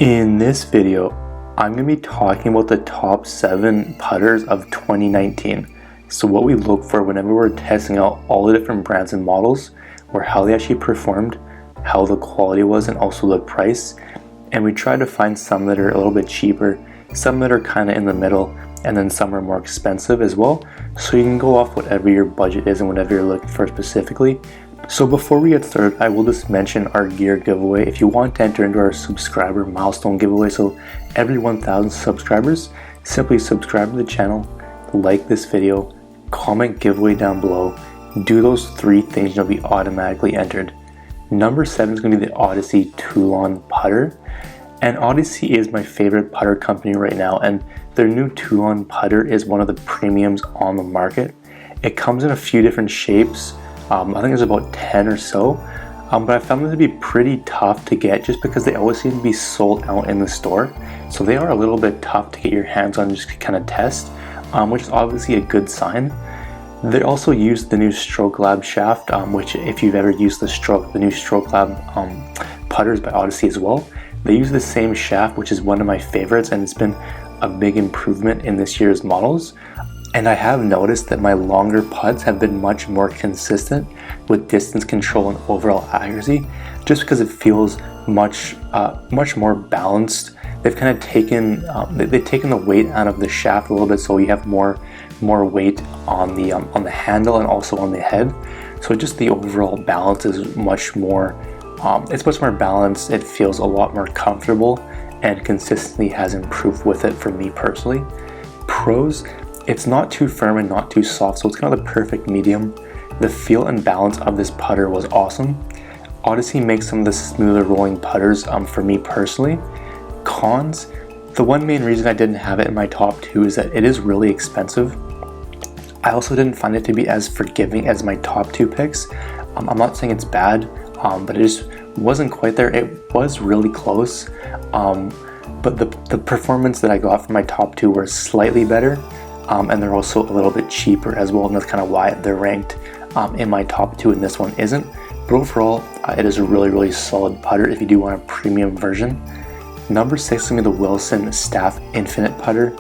In this video, I'm going to be talking about the top 7 putters of 2019. So what we look for whenever we're testing out all the different brands and models, or how they actually performed, how the quality was, and also the price. And we try to find some that are a little bit cheaper, some that are kind of in the middle, and then some are more expensive as well. So you can go off whatever your budget is and whatever you're looking for specifically. So before we get started, I will just mention our gear giveaway. If you want to enter into our subscriber milestone giveaway, so every 1,000 subscribers, simply subscribe to the channel, like this video, comment giveaway down below, do those 3 things and you'll be automatically entered. Number 7 is going to be the Odyssey Toulon putter. And Odyssey is my favorite putter company right now, and their new Toulon putter is one of the premiums on the market. It comes in a few different shapes. I think there's about 10 or so, but I found them to be pretty tough to get just because they always seem to be sold out in the store. So they are a little bit tough to get your hands on just to kind of test, which is obviously a good sign. They also use the new Stroke Lab shaft, which if you've ever used the new Stroke Lab putters by Odyssey as well, they use the same shaft, which is one of my favorites, and it's been a big improvement in this year's models. And I have noticed that my longer putts have been much more consistent with distance control and overall accuracy, just because it feels much more balanced. They've kind of taken they've taken the weight out of the shaft a little bit, so you have more weight on the handle and also on the head. So just the overall balance is much more it's much more balanced. It feels a lot more comfortable, and consistency has improved with it for me personally. Pros: it's not too firm and not too soft, so it's kind of the perfect medium. The feel and balance of this putter was awesome. Odyssey makes some of the smoother rolling putters for me personally. Cons: the one main reason I didn't have it in my top 2 is that it is really expensive. I also didn't find it to be as forgiving as my top 2 picks. I'm not saying it's bad, but it just wasn't quite there. It was really close, but the performance that I got from my top 2 were slightly better. And they're also a little bit cheaper as well, and that's kind of why they're ranked in my top 2 and this one isn't. But overall, it is a really solid putter if you do want a premium version. Number 6 is going to be the Wilson Staff Infinite putter,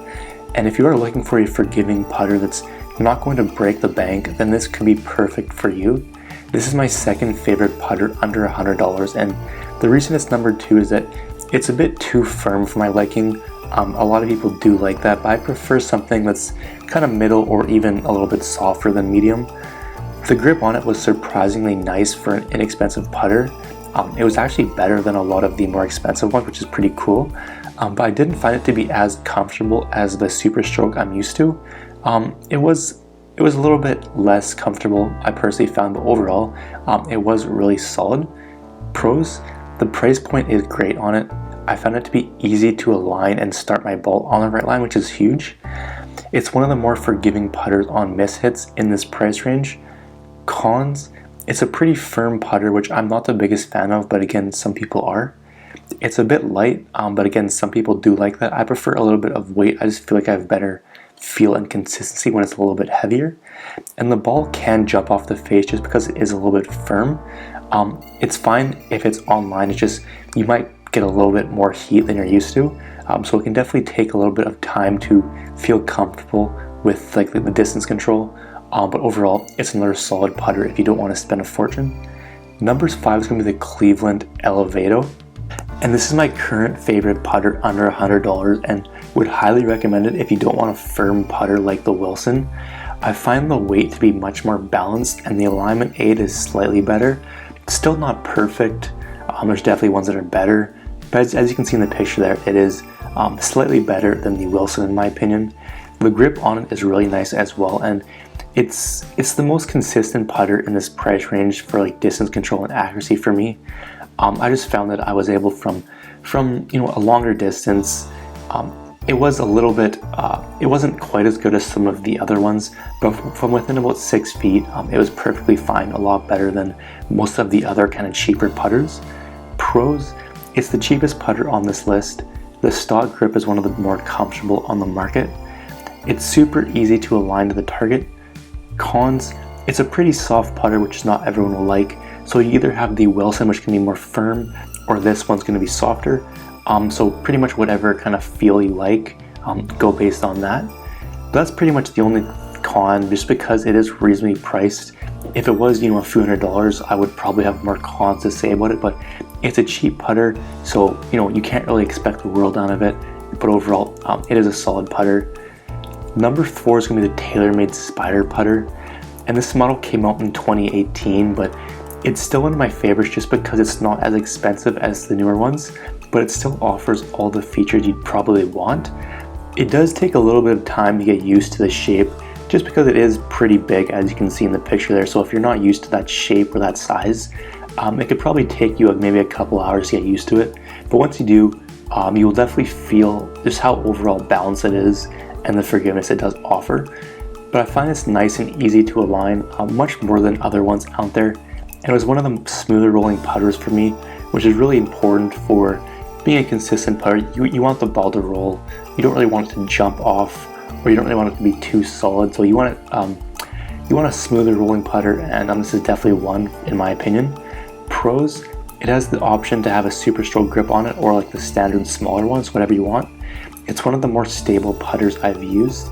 and if you are looking for a forgiving putter that's not going to break the bank, then this could be perfect for you. This is my second favorite putter under $100, and the reason it's number 2 is that it's a bit too firm for my liking. A lot of people do like that, but I prefer something that's kind of middle or even a little bit softer than medium. The grip on it was surprisingly nice for an inexpensive putter. It was actually better than a lot of the more expensive ones, which is pretty cool. But I didn't find it to be as comfortable as the Super Stroke I'm used to. It was a little bit less comfortable, I personally found, but overall, it was really solid. Pros: the price point is great on it. I found it to be easy to align and start my ball on the right line, which is huge. It's one of the more forgiving putters on mishits in this price range. Cons: it's a pretty firm putter, which I'm not the biggest fan of, but again, some people are. It's a bit light, but again, some people do like that. I prefer a little bit of weight. I just feel like I have better feel and consistency when it's a little bit heavier. And the ball can jump off the face just because it is a little bit firm. It's fine if it's online. It's just you might get a little bit more heat than you're used to, so it can definitely take a little bit of time to feel comfortable with like the distance control, but overall it's another solid putter if you don't want to spend a fortune. Number 5 is going to be the Cleveland Elevado, and this is my current favorite putter under $100, and would highly recommend it if you don't want a firm putter like the Wilson. I find the weight to be much more balanced, and the alignment aid is slightly better. Still not perfect. There's definitely ones that are better, but as you can see in the picture there, it is slightly better than the Wilson in my opinion. The grip on it is really nice as well, and it's the most consistent putter in this price range for like distance control and accuracy for me. I just found that I was able from a longer distance. It was a little bit, it wasn't quite as good as some of the other ones, but from within about 6 feet, it was perfectly fine, a lot better than most of the other kind of cheaper putters. Pros: it's the cheapest putter on this list. The stock grip is one of the more comfortable on the market. It's super easy to align to the target. Cons: it's a pretty soft putter, which not everyone will like. So you either have the Wilson, which can be more firm, or this one's going to be softer. So pretty much whatever kind of feel you like, go based on that. But that's pretty much the only con, just because it is reasonably priced. If it was, you know, a few $100s, I would probably have more cons to say about it, but it's a cheap putter, so you know, you can't really expect the world out of it, but overall it is a solid putter. Number 4 is going to be the TaylorMade Spider putter, and this model came out in 2018, but it's still one of my favorites just because it's not as expensive as the newer ones, but it still offers all the features you'd probably want. It does take a little bit of time to get used to the shape, just because it is pretty big, as you can see in the picture there. So if you're not used to that shape or that size, it could probably take you maybe a couple hours to get used to it. But once you do, you will definitely feel just how overall balanced it is and the forgiveness it does offer. But I find this nice and easy to align, much more than other ones out there. And it was one of the smoother rolling putters for me, which is really important for being a consistent putter. You want the ball to roll. You don't really want it to jump off, or you don't really want it to be too solid. So you want a smoother rolling putter, and this is definitely one in my opinion. Pros: it has the option to have a super stroke grip on it, or like the standard smaller ones, whatever you want. It's one of the more stable putters I've used.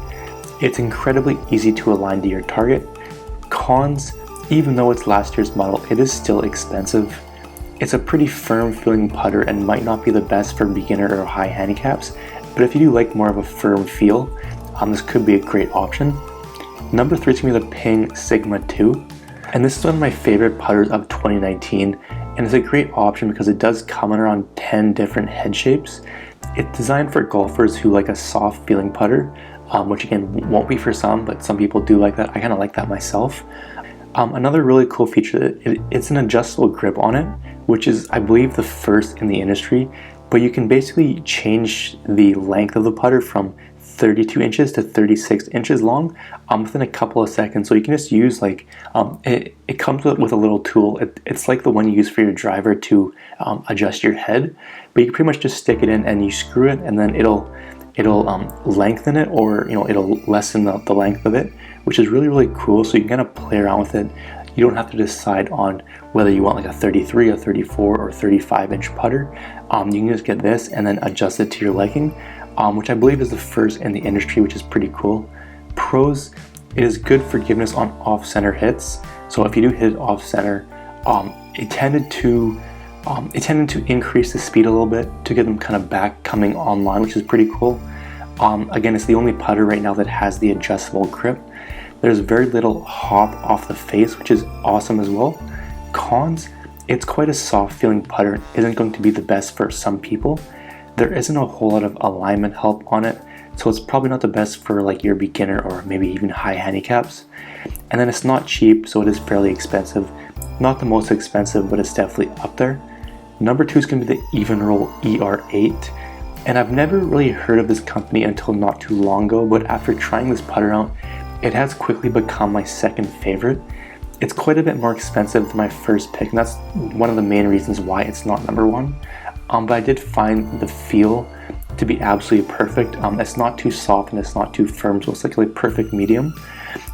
It's incredibly easy to align to your target. Cons: even though it's last year's model, it is still expensive. It's a pretty firm feeling putter and might not be the best for beginner or high handicaps, but if you do like more of a firm feel, this could be a great option. Number 3 is going to be the Ping Sigma 2, and this is one of my favorite putters of 2019, and it's a great option because it does come in around 10 different head shapes. It's designed for golfers who like a soft feeling putter, which again won't be for some, but some people do like that. I kind of like that myself. Another really cool feature, it's an adjustable grip on it, which is, I believe, the first in the industry, but you can basically change the length of the putter from 32 inches to 36 inches long within a couple of seconds. So you can just use it comes with a little tool. It's like the one you use for your driver to adjust your head, but you can pretty much just stick it in and you screw it, and then it'll lengthen it, or it'll lessen the length of it, which is really cool. So you can kind of play around with it. You don't have to decide on whether you want like a 33, a 34, or 35 inch putter. You can just get this and then adjust it to your liking, which I believe is the first in the industry, which is pretty cool. Pros: it is good forgiveness on off-center hits. So if you do hit off center, it tended to increase the speed a little bit to get them kind of back coming online, which is pretty cool. Again, it's the only putter right now that has the adjustable grip. There's very little hop off the face, which is awesome as well. Cons: it's quite a soft feeling putter. It isn't going to be the best for some people. There isn't a whole lot of alignment help on it, so it's probably not the best for like your beginner or maybe even high handicaps. And then it's not cheap, so it is fairly expensive. Not the most expensive, but it's definitely up there. Number 2 is going to be the Evnroll ER8, and I've never really heard of this company until not too long ago, but after trying this putter out, it has quickly become my second favorite. It's quite a bit more expensive than my first pick, and that's one of the main reasons why it's not number 1. But I did find the feel to be absolutely perfect. It's not too soft and it's not too firm, so it's like a perfect medium.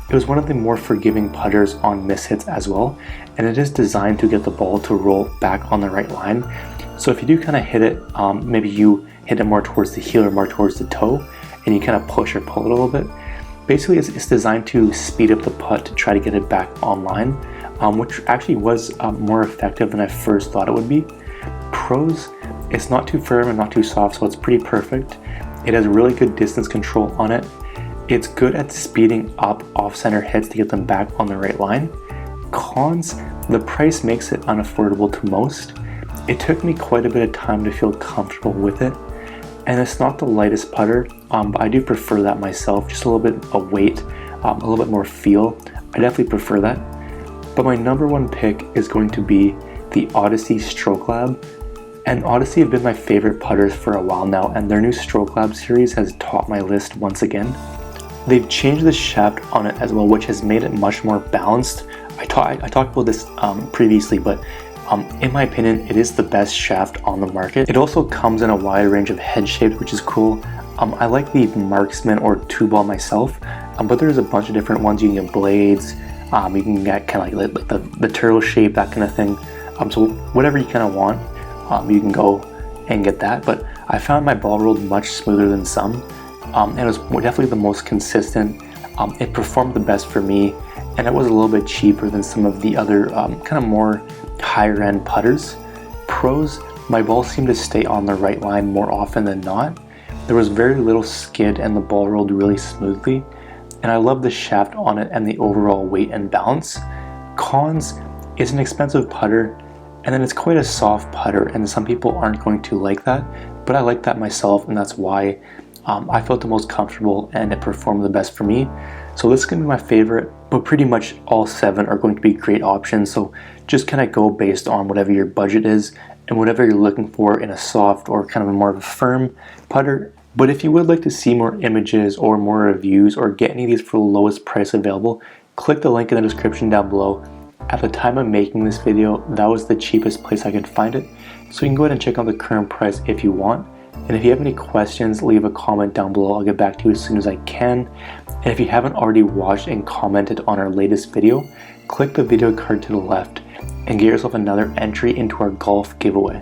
It was one of the more forgiving putters on mishits as well, and it is designed to get the ball to roll back on the right line. So if you do kind of hit it, maybe you hit it more towards the heel or more towards the toe, and you kind of push or pull it a little bit. Basically, it's designed to speed up the putt to try to get it back online, which actually was more effective than I first thought it would be. Pros: it's not too firm and not too soft, so it's pretty perfect. It has really good distance control on it. It's good at speeding up off-center hits to get them back on the right line. Cons: the price makes it unaffordable to most. It took me quite a bit of time to feel comfortable with it, and it's not the lightest putter, but I do prefer that myself. Just a little bit of weight, a little bit more feel. I definitely prefer that. But my number 1 pick is going to be the Odyssey Stroke Lab. And Odyssey have been my favorite putters for a while now, and their new Stroke Lab series has topped my list once again. They've changed the shaft on it as well, which has made it much more balanced. I talked about this previously, but in my opinion, it is the best shaft on the market. It also comes in a wide range of head shapes, which is cool. I like the Marksman or 2-ball myself, but there's a bunch of different ones. You can get blades, you can get kind of like the turtle shape, that kind of thing. So whatever you kind of want, you can go. and get that, but I found my ball rolled much smoother than some, and it was definitely the most consistent. It performed the best for me, and it was a little bit cheaper than some of the other kind of more higher end putters. Pros, my ball seemed to stay on the right line more often than not. There was very little skid and the ball rolled really smoothly, and I love the shaft on it and the overall weight and balance. Cons, it's an expensive putter, and then it's quite a soft putter, and some people aren't going to like that, but I like that myself, and that's why I felt the most comfortable and it performed the best for me. So this is going to be my favorite, but pretty much all 7 are going to be great options. So just kind of go based on whatever your budget is and whatever you're looking for in a soft or kind of a more of a firm putter. But if you would like to see more images or more reviews or get any of these for the lowest price available, click the link in the description down below. At the time of making this video, that was the cheapest place I could find it. So you can go ahead and check out the current price if you want. And if you have any questions, leave a comment down below. I'll get back to you as soon as I can. And if you haven't already watched and commented on our latest video, click the video card to the left and get yourself another entry into our golf giveaway.